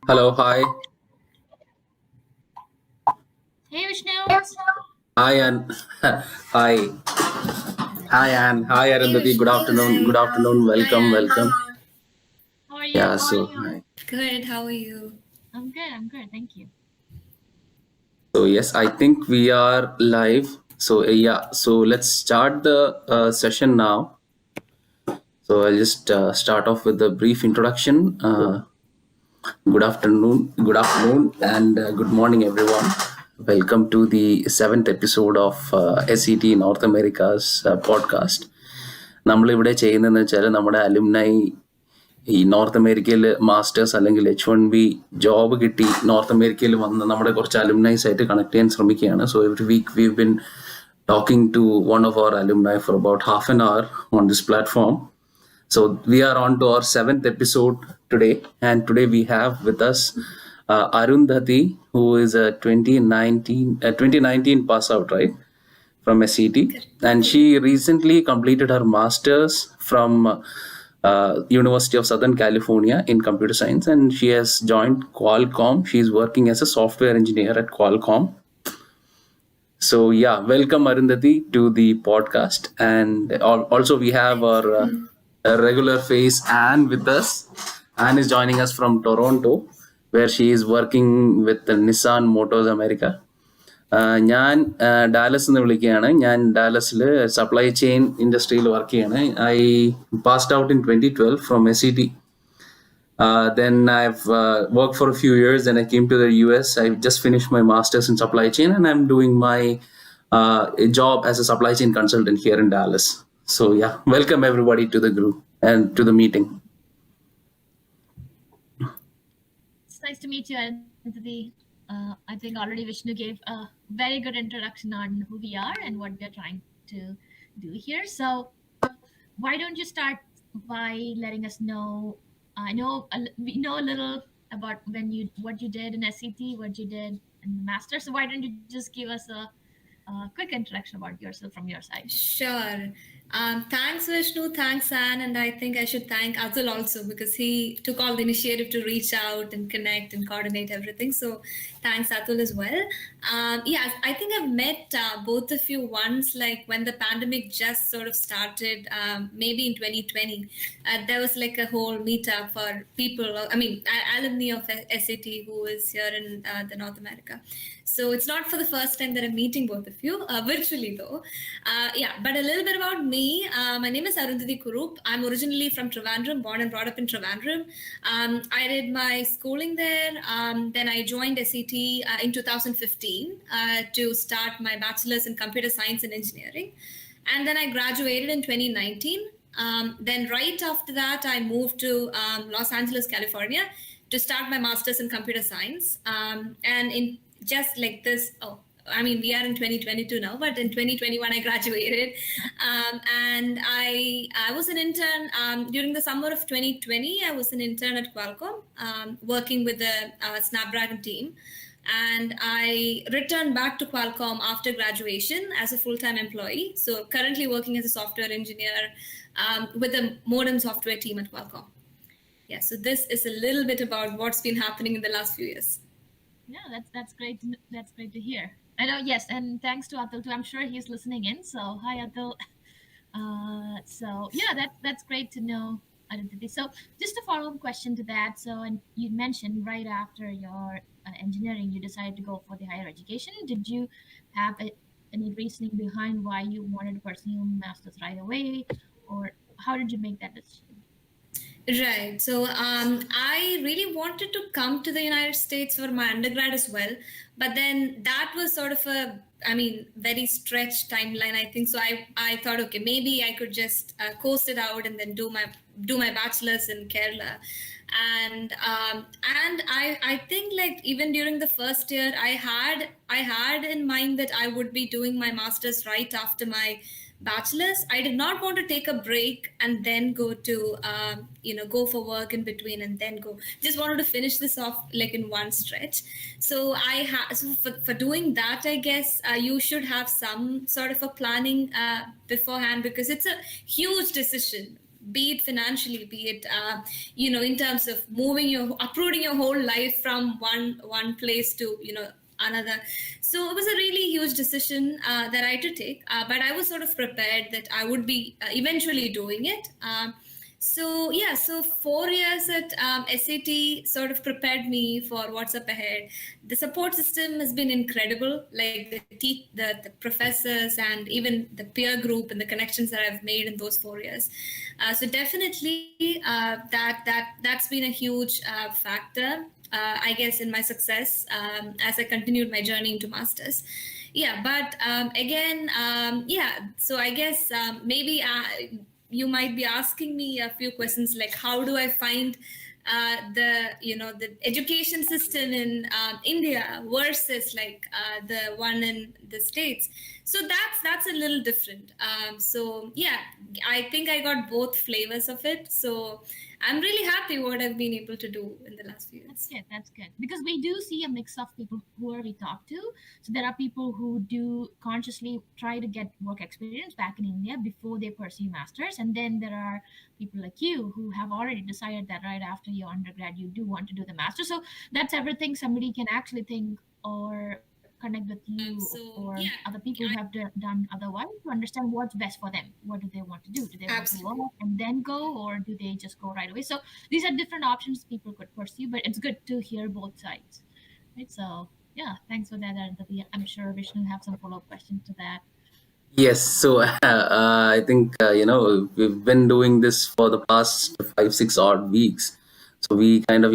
Hello, hi. Hey Vishnu. Hi, Ann. Hi. Hi, Ann. Hi, Hey Arundhati. Good Vishnu, afternoon. Good hi. afternoon. Hi Welcome, Anne. welcome. How are Yeah, you? hi. Good, how are you? I'm good. I'm good. Thank you. So, yes, I think we are live. So, so let's start the session now. So, I'll just start off with a brief introduction. Good afternoon, and good morning, everyone. Welcome to the seventh episode of SCT North America's podcast. നമ്മളിവിടെ ചെയ്യുന്നതെന്ന് വെച്ചാൽ നമ്മുടെ alumni ഈ north അമേരിക്കയിൽ masters അല്ലെങ്കിൽ H1B job കിട്ടി north അമേരിക്കയിൽ വന്ന് നമ്മുടെ കുറച്ച് അലുമിനൈസ് ആയിട്ട് കണക്ട് ചെയ്യാൻ ശ്രമിക്കുകയാണ്. So every week we been talking to one of our alumni for about half an hour on this platform. So we are on to our seventh episode today, and today we have with us Arundhati, who is a 2019 pass out, right, from SCT, and she recently completed her masters from University of Southern California in computer science, and she has joined Qualcomm. She is working as a software engineer at Qualcomm. So yeah, welcome Arundhati to the podcast, and also we have Thank our you. regular face Anne with us. Anne is joining us from Toronto, where she is working with the Nissan Motors America. ഞാൻ Dallas എന്ന് വിളിക്കുകയാണ്. ഞാൻ ഡാലസിൽ supply chain ഇൻഡസ്ട്രിയിൽ work ചെയ്യാണ്. I passed out in 2012 from SCT. Then I've worked for a few years. Then I came to the US. I just finished my master's in supply chain, and I'm doing my job as a supply chain consultant here in Dallas. So yeah, welcome everybody to the group and to the meeting. It's nice to meet you, Anthony. I think already Vishnu gave a very good introduction on who we are and what we're trying to do here. So why don't you start by letting us know? I know we know a little about what you did in SCT, what you did in the master. So why don't you just give us a quick introduction about yourself from your side? Sure. Thanks, Vishnu. Thanks, Anne. And I think I should thank Atul also because he took all the initiative to reach out and connect and coordinate everything. So thanks, Atul, as well. Yeah, I think I've met both of you once, like when the pandemic just sort of started, maybe in 2020. There was like a whole meetup for people, alumni of SAT who is here in the North America. So it's not for the first time that I'm meeting both of you, virtually though. But a little bit about me. My name is Arundhati Kurup. I'm originally from Trivandrum, born and brought up in Trivandrum. I did my schooling there. Then I joined SCT in 2015 to start my bachelor's in computer science and engineering. And then I graduated in 2019. Then right after that, I moved to Los Angeles, California to start my master's in computer science. And in just like this, we are in 2022 now, but in 2021 I graduated, and I was an intern during the summer of 2020. I was an intern at Qualcomm, working with the Snapdragon team, and I returned back to Qualcomm after graduation as a full-time employee. So currently working as a software engineer with the modem software team at Qualcomm. Yeah, so this is a little bit about what's been happening in the last few years. Yeah, that's great. That's great to hear. I know, yes, and thanks to Atul too. I'm sure he's listening in. So hi, Atul. So yeah, that's great to know, Aditi. So just a follow-up question to that. So, and you mentioned right after your engineering, you decided to go for the higher education. Did you have any reasoning behind why you wanted to pursue masters right away, or how did you make that decision? Right. So I really wanted to come to the United States for my undergrad as well. But then that was sort of very stretched timeline, I think. So I thought, okay, maybe I could just coast it out and then do my bachelor's in Kerala. And I think like even during the first year, I had in mind that I would be doing my master's right after my bachelor's. I did not want to take a break and then go to go for work in between and then go. Just wanted to finish this off like in one stretch. So for doing that, I guess you should have some sort of a planning beforehand, because it's a huge decision. be it financially, be it in terms of uprooting your whole life from one place to another. So it was a really huge decision that I had to take, but I was sort of prepared that I would be eventually doing it. So yeah, so 4 years at SCT sort of prepared me for what's up ahead. The support system has been incredible, like the professors and even the peer group and the connections that I've made in those 4 years. So definitely that's been a huge factor, I guess, in my success as I continued my journey into masters. Yeah, but again, yeah. So I guess maybe you might be asking me a few questions like, how do I find the education system in India versus like the one in the States? So that's a little different. So yeah, I think I got both flavors of it. So I'm really happy what I've been able to do in the last few years. That's good. That's good. Because we do see a mix of people who are we talk to. So there are people who do consciously try to get work experience back in India before they pursue masters, and then there are people like you who have already decided that right after your undergrad you do want to do the master. So that's everything somebody can actually think or connect with you or So other yeah, people who have done otherwise to understand what's best for them. What do they want to do? Do they want to absolutely. work and then go, or do they just go right away? So these are different options people could pursue, but it's good to hear both sides, right? So yeah, thanks for that, Arundhati. I'm sure Vishnu have some follow-up questions to that. Yes, so I think we've been doing this for the past 5 6 odd weeks. So we kind of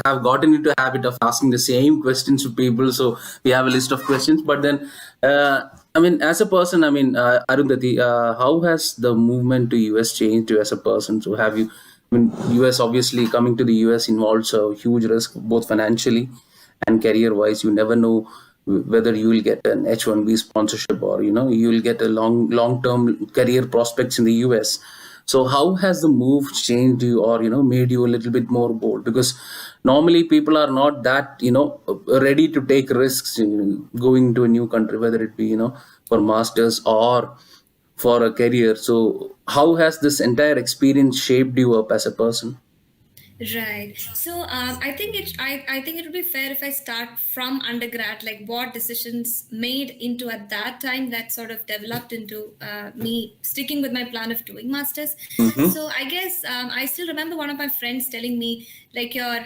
have gotten into a habit of asking the same questions to people. So we have a list of questions. But then, I mean, as a person, I mean, Arundhati, how has the movement to US changed you as a person? So have you? I mean, US obviously coming to the US involves a huge risk both financially and career wise. You never know whether you will get an H1B sponsorship or you will get a long term career prospects in the US. So how has the move changed you or made you a little bit more bold? Because normally people are not that ready to take risks going to a new country, whether it be for masters or for a career. So how has this entire experience shaped you up as a person? Right. So I think it would be fair if I start from undergrad, like what decisions made into at that time that sort of developed into me sticking with my plan of doing masters. Mm-hmm. So I guess I still remember one of my friends telling me like your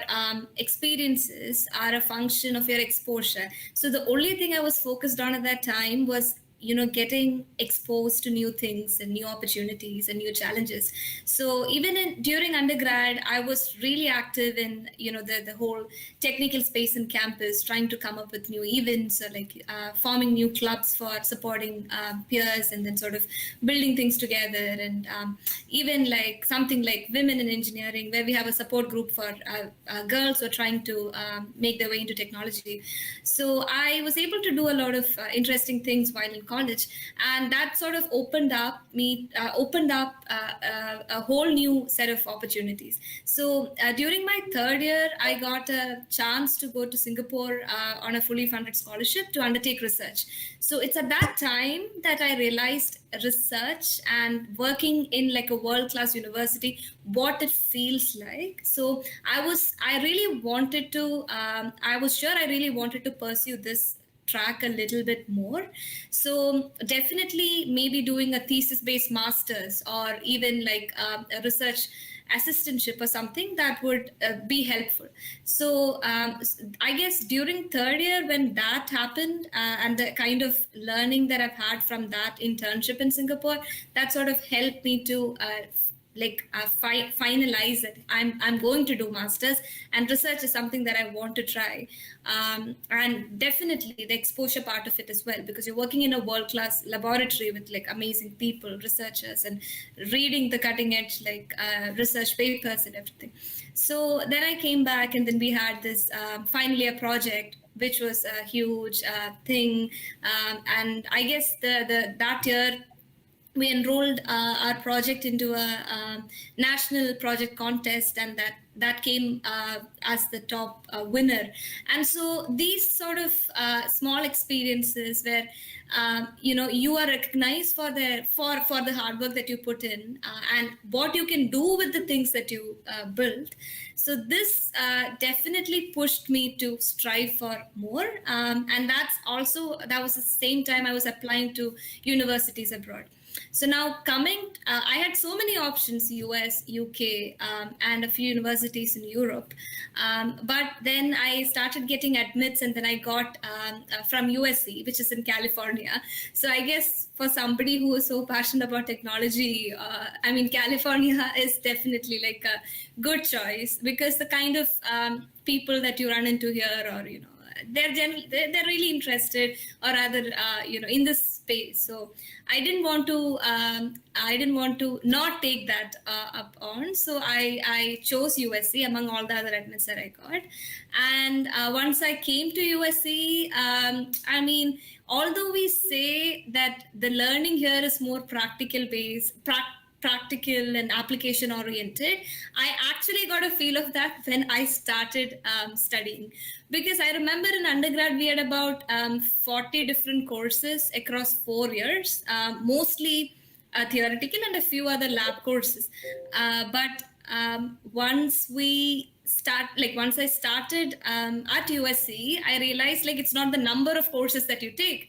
experiences are a function of your exposure. So the only thing I was focused on at that time was getting exposed to new things and new opportunities and new challenges. So even during undergrad, I was really active in the whole technical space in campus, trying to come up with new events or like forming new clubs for supporting peers and then sort of building things together. And even like something like women in engineering, where we have a support group for girls who are trying to make their way into technology. So I was able to do a lot of interesting things while in college, and that sort of opened up a whole new set of opportunities. So during my third year, I got a chance to go to Singapore on a fully funded scholarship to undertake research. So it's at that time that I realized research and working in like a world class university, what it feels like. So I really wanted to I was sure I really wanted to pursue this track a little bit more. So definitely maybe doing a thesis based masters or even like a research assistantship or something that would be helpful. So I guess during third year when that happened and the kind of learning that I've had from that internship in Singapore, that sort of helped me to finalize that I'm going to do masters, and research is something that I want to try, and definitely the exposure part of it as well, because you're working in a world-class laboratory with like amazing people, researchers, and reading the cutting edge like research papers and everything. So then I came back, and then we had this finally a project which was a huge thing, and I guess the that year we enrolled our project into a national project contest, and that came as the top winner. And so these sort of small experiences where you are recognized for the hard work that you put in, and what you can do with the things that you built. So this definitely pushed me to strive for more, and that was the same time I was applying to universities abroad. So now I had so many options: US, UK, and a few universities in Europe. But then I started getting admits, and then I got from USC, which is in California. So I guess for somebody who is so passionate about technology, California is definitely like a good choice, because the kind of people that you run into here, or they're really interested, or rather in this space. So I didn't want to not take that up on. So I chose USC among all the other admits that I got. And once I came to USC, although we say that the learning here is more practical and application oriented, I actually got a feel of that when I started studying. Because I remember in undergrad, we had about 40 different courses across 4 years, mostly theoretical and a few other lab courses. But once I started at USC, I realized it's not the number of courses that you take.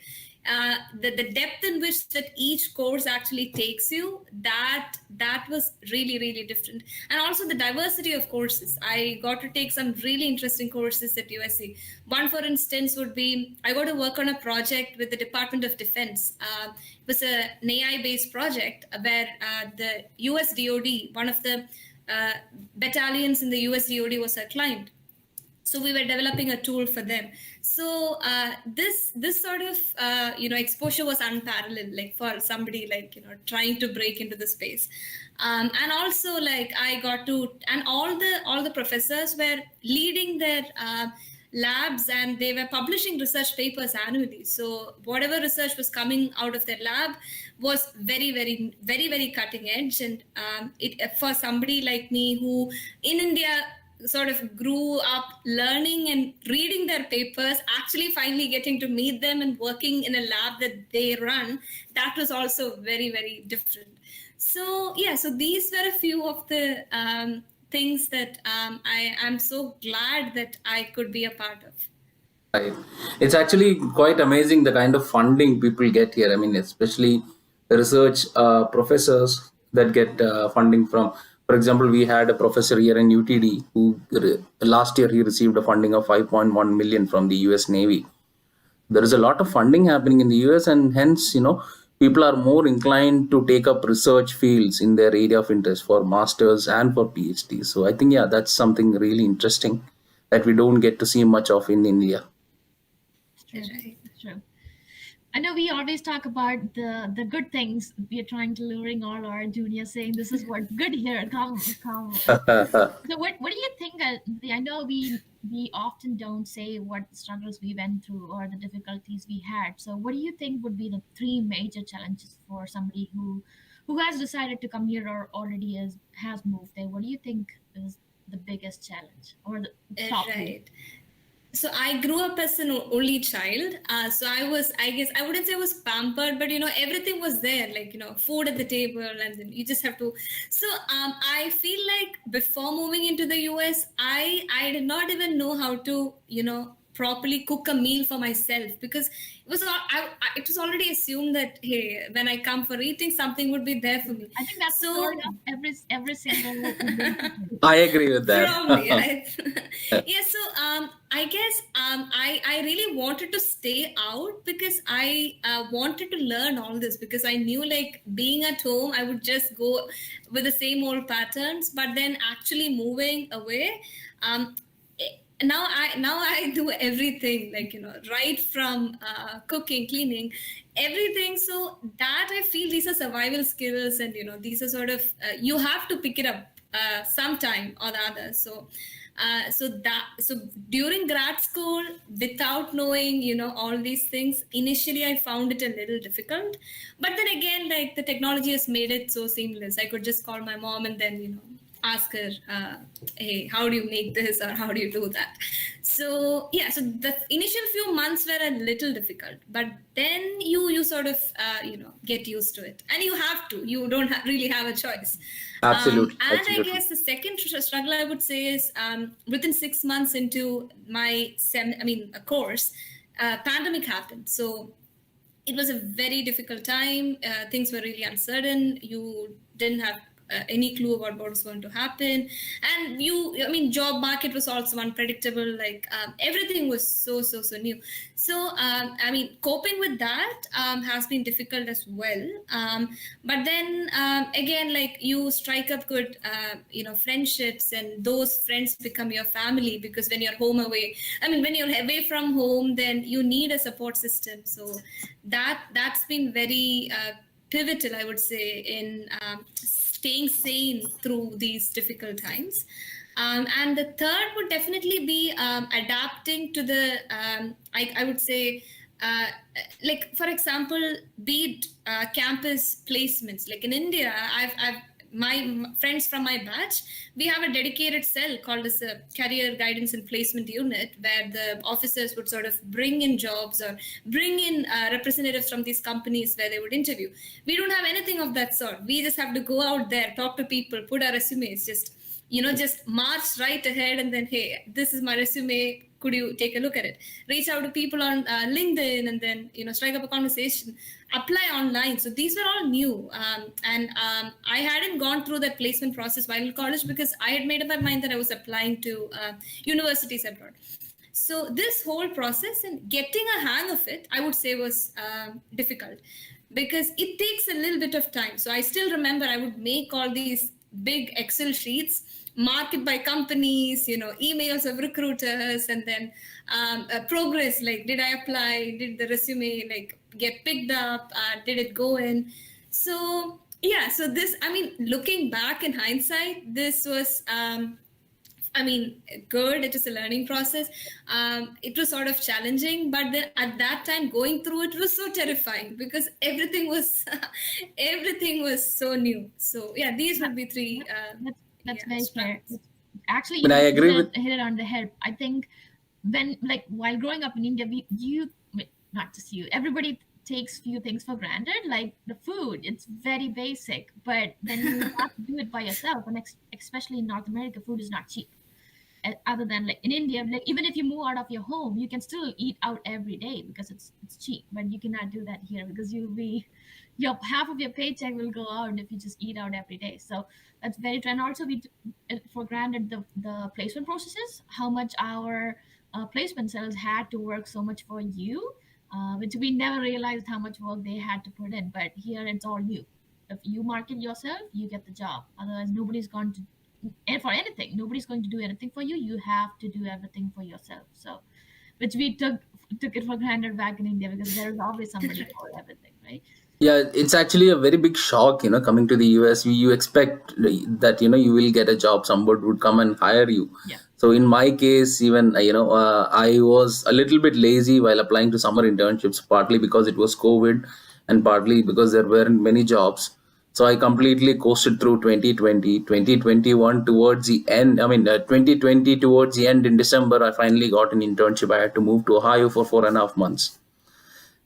The depth in which that each course actually takes you, that was really, really different. And also the diversity of courses. I got to take some really interesting courses at USC. One, for instance, would be I got to work on a project with the Department of Defense. It was an AI-based project where the US DoD, one of the battalions in the US DoD, was a client. So we were developing a tool for them. So this sort of exposure was unparalleled, for somebody trying to break into the space. And also I got to, and all the professors were leading their labs, and they were publishing research papers annually. So whatever research was coming out of their lab was very, very, very, very cutting edge. And for somebody like me, who in India sort of grew up learning and reading their papers, actually finally getting to meet them and working in a lab that they run, that was also very, very different. So so these were a few of the things that I am so glad that I could be a part of. Right. It's actually quite amazing the kind of funding people get here. I mean, especially the research professors that get funding from. For example, we had a professor here in UTD who last year he received a funding of 5.1 million from the US Navy. There is a lot of funding happening in the US, and hence, people are more inclined to take up research fields in their area of interest for masters and for PhDs. So I think, that's something really interesting that we don't get to see much of in India. True. True. I know we always talk about the good things. We are trying to luring all our juniors, saying this is what good here. Come. So what do you think? I know we often don't say what struggles we went through or the difficulties we had. So what do you think would be the 3 major challenges for somebody who has decided to come here or already has moved there? What do you think is the biggest challenge or the top? Right. So I grew up as an only child. So I wouldn't say I was pampered, but everything was there, food at the table, and then you just have to. So I feel like before moving into the US, I did not even know how to properly cook a meal for myself, because it was already assumed that, hey, when I come for eating, something would be there for me. I think that's the story of every single. I agree with that. Probably, right? So I guess I really wanted to stay out, because I wanted to learn all this, because I knew being at home, I would just go with the same old patterns. But then actually moving away, now I do everything, right from cooking, cleaning, everything. So that I feel these are survival skills, and these are sort of you have to pick it up sometime or the other. So So during grad school, without knowing, all these things, initially I found it a little difficult. But then again, like the technology has made it so seamless. I could just call my mom and then, ask her, hey, how do you make this or how do you do that? So yeah, so the initial few months were a little difficult, but then you sort of get used to it, and you have to. You don't really have a choice. Absolutely. And Absolutely. I guess the second struggle I would say is within 6 months into my a course, pandemic happened. So it was a very difficult time. Things were really uncertain. You didn't have any clue about what was going to happen, and job market was also unpredictable. Like everything was so new. So coping with that has been difficult as well. But then again, like you strike up good friendships, and those friends become your family, because when you're when you're away from home, then you need a support system. So that's been very pivotal, I would say, in staying sane through these difficult times. And the third would definitely be adapting to the I would say like, for example, be it campus placements. Like in India, I've my friends from my batch, we have a dedicated cell called as a career guidance and placement unit, where the officers would sort of bring in jobs or bring in representatives from these companies where they would interview. We don't have anything of that sort. We just have to go out there, talk to people, put our resumes, just march right ahead, and then, hey, this is my resume, could you take a look at it? Reach out to people on LinkedIn, and then strike up a conversation, apply online. So these were all new, and I hadn't gone through that placement process while in college, because I had made up my mind that I was applying to universities abroad. So this whole process and getting a hang of it, I would say, was difficult, because it takes a little bit of time. So I still remember I would make all these big Excel sheets, mark it by companies, emails of recruiters, and then progress, like, did I apply, did the resume like get picked up, did it go in? So yeah, so this, looking back in hindsight, this was good. It was a learning process. It was sort of challenging, but then at that time, going through it was so terrifying, because everything was everything was so new. So yeah, these would be three. That's very fair. Actually, I agree with. hit it on the head. I think while growing up in India, not just you, everybody takes few things for granted, like the food. It's very basic, but then you have to do it by yourself, and especially in North America, food is not cheap. Other than like in India, like even if you move out of your home, you can still eat out every day because it's cheap. But you cannot do that here, because your half of your paycheck will go out if you just eat out every day. So that's very true. And also we for granted the placement processes, how much our placement cells had to work so much for you, which we never realized how much work they had to put in. But here it's all you. If you market yourself, you get the job. Otherwise, nobody's going to. And for anything, nobody's going to do anything for you. You have to do everything for yourself. So, which we took it for granted back in India, because there is always somebody for everything, right? Yeah, it's actually a very big shock, coming to the US. You expect that, you will get a job, somebody would come and hire you. Yeah. So in my case, even, I was a little bit lazy while applying to summer internships, partly because it was COVID and partly because there weren't many jobs. So I completely coasted through 2020, 2021 towards the end. 2020 towards the end in December, I finally got an internship. I had to move to Ohio for 4.5 months.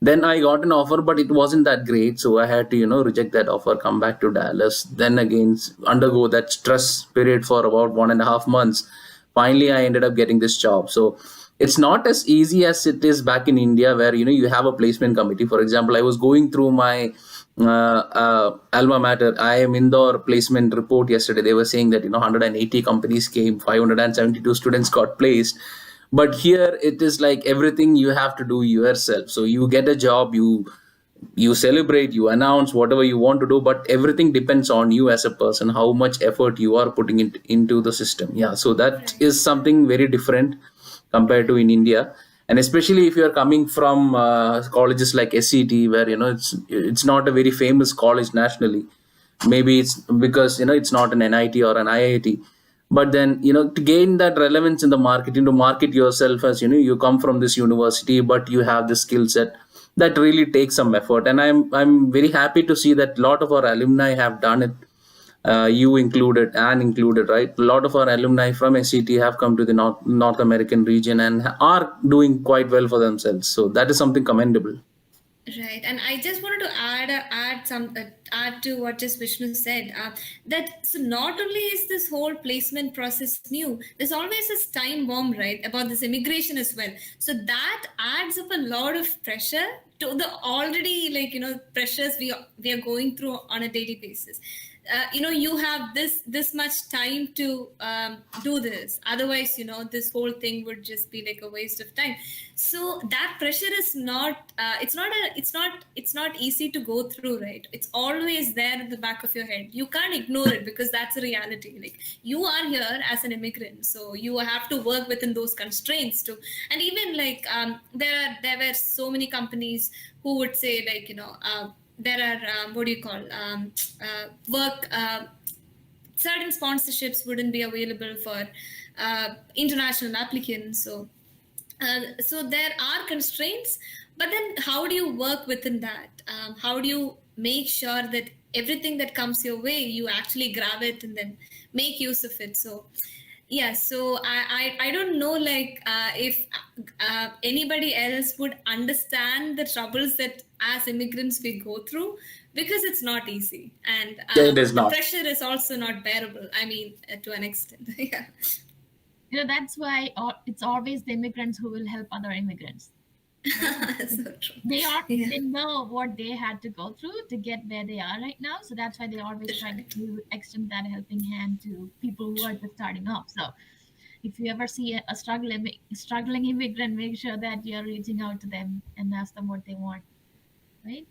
Then I got an offer, but it wasn't that great. So I had to, reject that offer, come back to Dallas, then again undergo that stress period for about 1.5 months. Finally, I ended up getting this job. So it's not as easy as it is back in India, where, you have a placement committee. For example, I was going through my alma mater, IIM Indore placement report yesterday. They were saying that, 180 companies came, 572 students got placed. But here it is like everything you have to do yourself. So you get a job, you celebrate, you announce whatever you want to do, but everything depends on you as a person, how much effort you are putting into the system. Yeah, so that is something very different compared to in India. And especially if you are coming from colleges like SCT, where it's not a very famous college nationally. Maybe it's because it's not an NIT or an IIT. But then, to gain that relevance in the market, to market yourself as, you come from this university, but you have this skill set, that really takes some effort. And I'm very happy to see that a lot of our alumni have done it. You included, right? A lot of our alumni from SCT have come to the North American region and are doing quite well for themselves. So that is something commendable. Right, and I just wanted to add to what just Vishnu said. That so not only is this whole placement process new, there's always this time bomb, right, about this immigration as well. So that adds up a lot of pressure to the already pressures we are going through on a daily basis. You have this much time to do this. Otherwise, this whole thing would just be like a waste of time. So that pressure is not it's not easy to go through, right? It's always there in the back of your head. You can't ignore it because that's a reality. Like, you are here as an immigrant, so you have to work within those constraints too. And even there were so many companies who would say there are what do you call work certain sponsorships wouldn't be available for international applicants. So there are constraints, but then how do you work within that? How do you make sure that everything that comes your way, you actually grab it and then make use of it? So yeah, so I don't know if anybody else would understand the troubles that as immigrants we go through, because it's not easy, and It is the not. pressure is also not bearable. I mean, to an extent. Yeah. That's why it's always the immigrants who will help other immigrants. So true. They Yeah. they know what they had to go through to get where they are right now. So that's why they always try to extend that helping hand to people who are just starting off. So if you ever see a struggling immigrant, make sure that you're reaching out to them and ask them what they want. Right?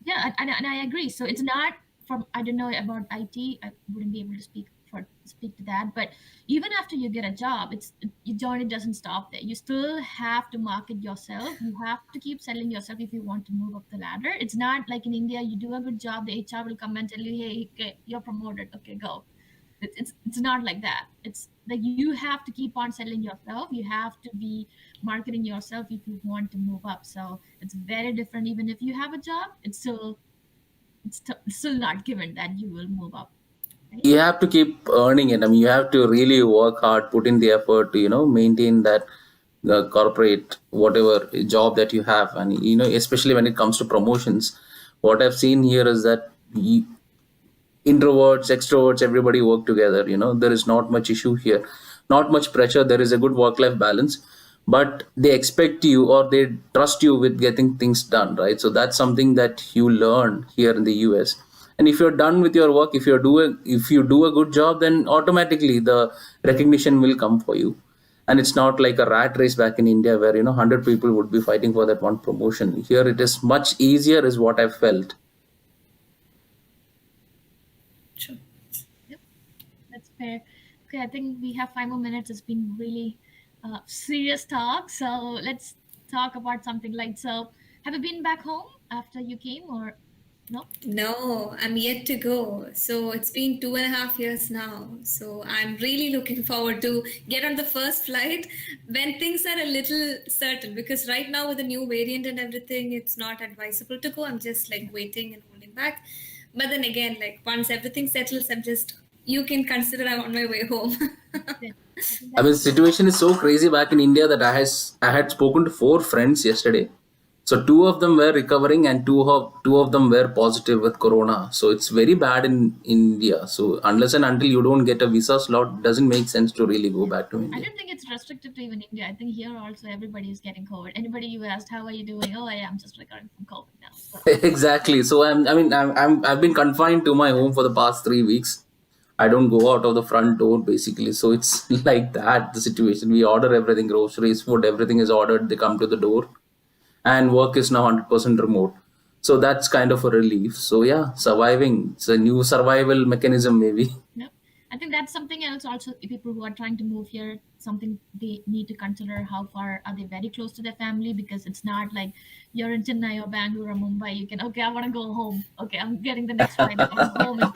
Yeah, and I agree. So it's not from, I don't know about IT. I wouldn't be able to speak to that. But even after you get a job, your journey doesn't stop there. You still have to market yourself. You have to keep selling yourself if you want to move up the ladder. It's not like in India, you do a good job, the HR will come and tell you, hey, okay, you're promoted. Okay, go. It's not like that. It's like you have to keep on selling yourself. You have to be marketing yourself if you want to move up. So it's very different. Even if you have a job, it's still not given that you will move up. Right? You have to keep earning it. I mean, you have to really work hard, put in the effort to, maintain that corporate, whatever job that you have. And, especially when it comes to promotions, what I've seen here is that introverts, extroverts, everybody work together. There is not much issue here, not much pressure. There is a good work-life balance, but they expect you or they trust you with getting things done, right? So that's something that you learn here in the US. And if you're done with your work, if you do a good job, then automatically the recognition will come for you. And it's not like a rat race back in India where 100 people would be fighting for that one promotion. Here it is much easier, is what I've felt. True. Yep, that's fair. Okay, I think we have 5 more minutes. It's been really serious talk. So let's talk about something light. So have you been back home after you came or no? No, I'm yet to go. So it's been 2.5 years now. So I'm really looking forward to get on the first flight when things are a little certain. Because right now with the new variant and everything, it's not advisable to go. I'm just waiting and holding back. But then again, once everything settles, you can consider I'm on my way home. Yeah, I mean, the situation is so crazy back in India that I had spoken to 4 friends yesterday. So 2 of them were recovering and two of them were positive with corona. So it's very bad in India. So unless and until you don't get a visa slot, it doesn't make sense to really go back to I India. don't think it's restricted to even India. I think here also everybody is getting COVID. Anybody you asked, how are you doing? Oh, I'm just recovering from COVID now. So, Exactly. So I've been confined to my home for the past 3 weeks. I don't go out of the front door basically. So it's like that, the situation. We order everything, groceries, food, everything is ordered. They come to the door, and work is now 100% remote. So that's kind of a relief. So yeah, surviving. It's a new survival mechanism maybe. no, I think that's something else also. People who are trying to move here, something they need to consider: how far are they very close to their family? Because it's not like you're in Chennai or Bangalore or Mumbai. You can, okay, I want to go home. Okay, I'm getting the next flight. I'm home in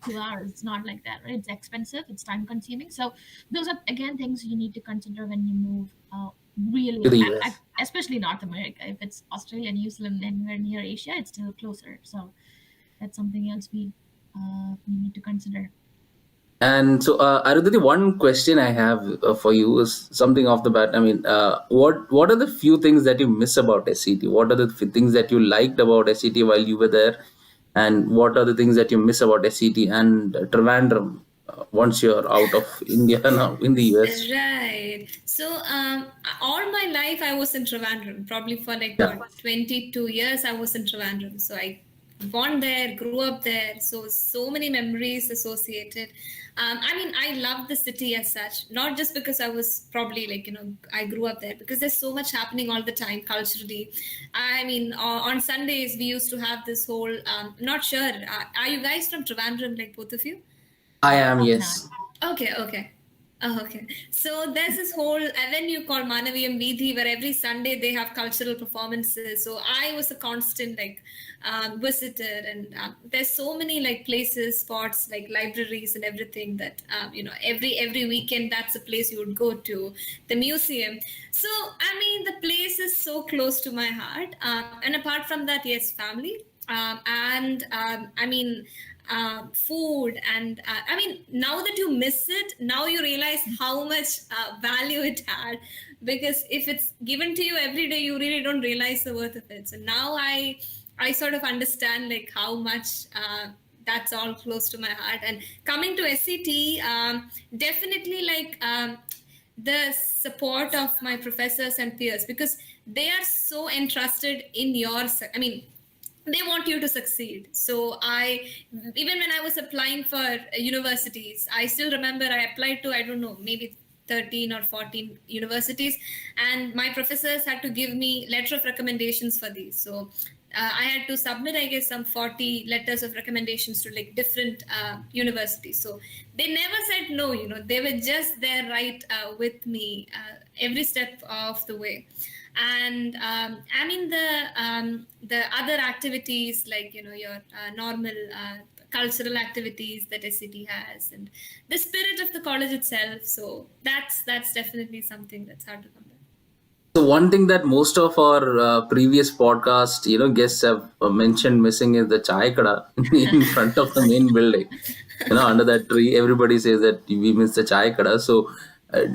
2 hours. It's not like that, right? It's expensive, it's time consuming. So those are again things you need to consider when you move. To Really, the US. especially North America. If it's Australia, New Zealand, anywhere near Asia, it's still closer. So that's something else we need to consider. And so, Arundhati, one question I have for you is something off the bat. I mean, what are the few things that you miss about SCT? What are the things that you liked about SCT while you were there, and what are the things that you miss about SCT and Trivandrum once you're out of India now in the US? Right. So, all my life I was in Trivandrum. Probably for like Yeah, what 22 years I was in Trivandrum. So I born there, grew up there. So many memories associated. I mean, I love the city as such. Not just because I was probably like I grew up there, because there's so much happening all the time culturally. I mean, on Sundays we used to have this whole. Not sure. Are you guys from Trivandrum? Like both of you? I am. I'm not. Yes, Okay, okay. Oh, okay. So there's this whole avenue called Manaviyam Veedhi where every Sunday they have cultural performances. So I was a constant like visitor, and there's so many like places, spots like libraries and everything that every weekend that's a place you would go to, the museum. So I mean the place is so close to my heart. And apart from that, yes, family. And I mean food, and I mean now that you miss it, now you realize how much value it had, because if it's given to you every day, you really don't realize the worth of it. So now I sort of understand like how much that's all close to my heart. And coming to SCT, definitely like the support of my professors and peers, because they are so entrusted in I mean, they want you to succeed. So even when I was applying for universities, I still remember I applied to, I don't know, maybe 13 or 14 universities, and my professors had to give me letter of recommendations for these. So I had to submit, I guess, some 40 letters of recommendations to like different universities. So they never said no, they were just there right with me every step of the way. And I mean the other activities, like your normal cultural activities that SCT has, and the spirit of the college itself. So that's definitely something that's hard to compare. so one thing that most of our previous podcast, guests have mentioned missing is the chai kada in front of the main building. Under that tree, everybody says that we miss the chai kada. So,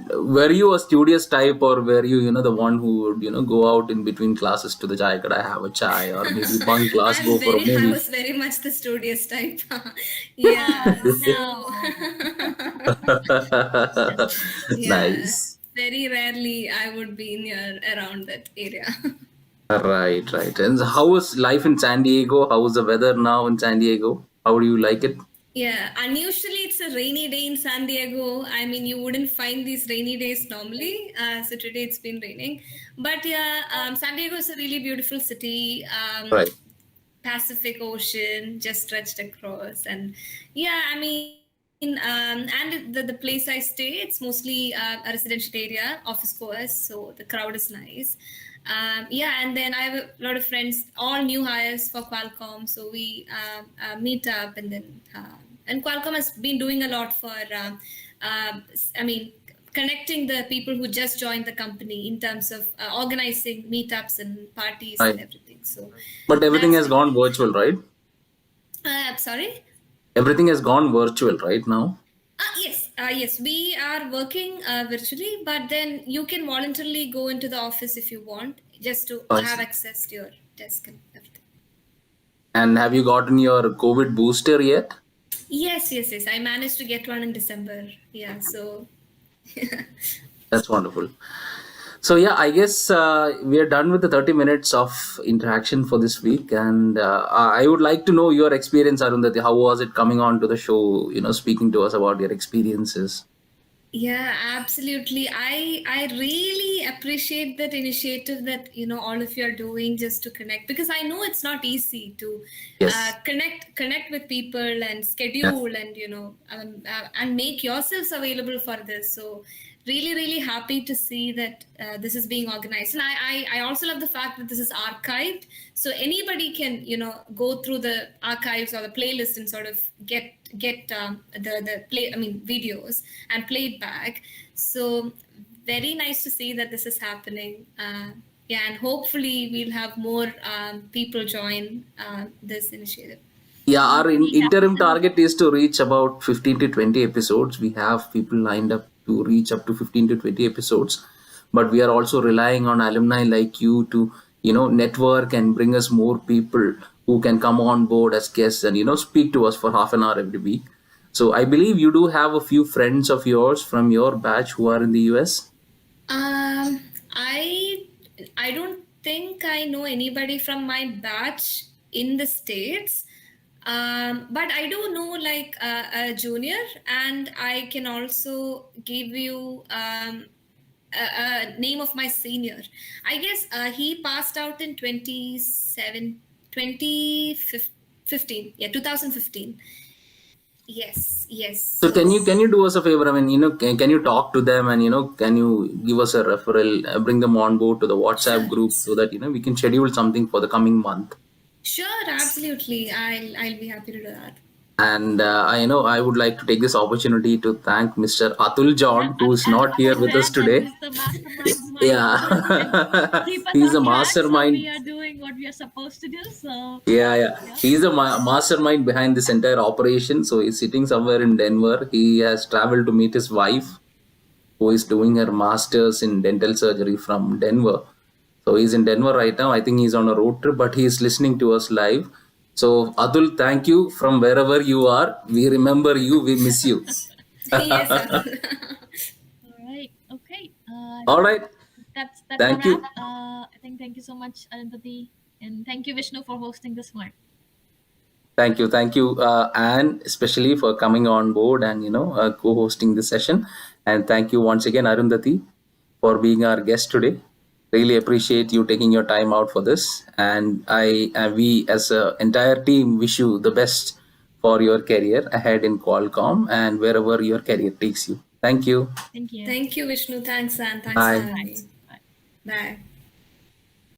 were you a studious type, or were you, the one who would, go out in between classes to the chai kada, have a chai, or maybe bunk class, go for a I movie? was very much the studious type. Yeah. No. Yeah, Nice. very rarely I would be near around that area. Right, right. And how was life in San Diego? How is the weather now in San Diego? How do you like it? Yeah, unusually it's a rainy day in San Diego. I mean, you wouldn't find these rainy days normally. So today it's been raining. But yeah, San Diego is a really beautiful city. Right. Pacific Ocean just stretched across. And yeah, I mean, and the place I stay, it's mostly a residential area, office goers, so the crowd is nice. Yeah, and then I have a lot of friends, all new hires for Qualcomm, so we meet up, and then and Qualcomm has been doing a lot for, I mean, connecting the people who just joined the company in terms of organizing meetups and parties and Right. everything. So But everything that's has gone virtual, right? sorry. Everything has gone virtual right now. Yes, we are working virtually, but then you can voluntarily go into the office if you want, just to I have see. access to your desk and everything. And have you gotten your COVID booster yet? Yes. I managed to get one in December. Yeah, so That's wonderful. So yeah, I guess we are done with the 30 minutes of interaction for this week, and I would like to know your experience, Arundhati. How was it coming on to the show? Speaking to us about your experiences. yeah, absolutely. I really appreciate that initiative that all of you are doing just to connect, because I know it's not easy to Yes. connect with people and Yeah. schedule, and and make yourselves available for this. So really, really happy to see that this is being organized. And I also love the fact that this is archived. So anybody can, go through the archives or the playlist and sort of get the play, videos and play it back. So very nice to see that this is happening. Yeah, and hopefully we'll have more people join this initiative. Yeah, our interim absolutely. target is to reach about 15 to 20 episodes. We have people lined up to reach up to 15 to 20 episodes, but we are also relying on alumni like you to, network and bring us more people who can come on board as guests and, speak to us for half an hour every week. So I believe you do have a few friends of yours from your batch who are in the US. Um, I I don't think I know anybody from my batch in the States. But I do know like a junior, and I can also give you a name of my senior. I guess he passed out in 2015. Yeah, 2015. Yes. So can you do us a favor? I mean, can you talk to them and can you give us a referral, bring them on board to the WhatsApp Sure. group so that we can schedule something for the coming month. Sure, absolutely. I'll be happy to do that. And I would like to take this opportunity to thank Mr. Atul John, who is not here with us today. He's the mastermind behind Yeah, keep us he's a on track, mastermind. So we are doing what we are supposed to do. So Yeah. He's the mastermind behind this entire operation. So he's sitting somewhere in Denver. He has traveled to meet his wife, who is doing her master's in dental surgery from Denver. So he's in Denver right now. I think he's on a road trip, but he's listening to us live. So Atul, thank you from wherever you are. We remember you. We miss you. Yes, Atul. all right, okay. All right. That's Thank a you. wrap. I think thank you so much, Arundhati, and thank you, Vishnu, for hosting this one. Thank you, Anne, especially for coming on board and co-hosting this session. And thank you once again, Arundhati, for being our guest today. Really appreciate you taking your time out for this. And we as an entire team wish you the best for your career ahead in Qualcomm and wherever your career takes you. Thank you. Thank you. Thank you, Vishnu. Thanks, Anne. Thanks Bye. for having me. Bye. Bye.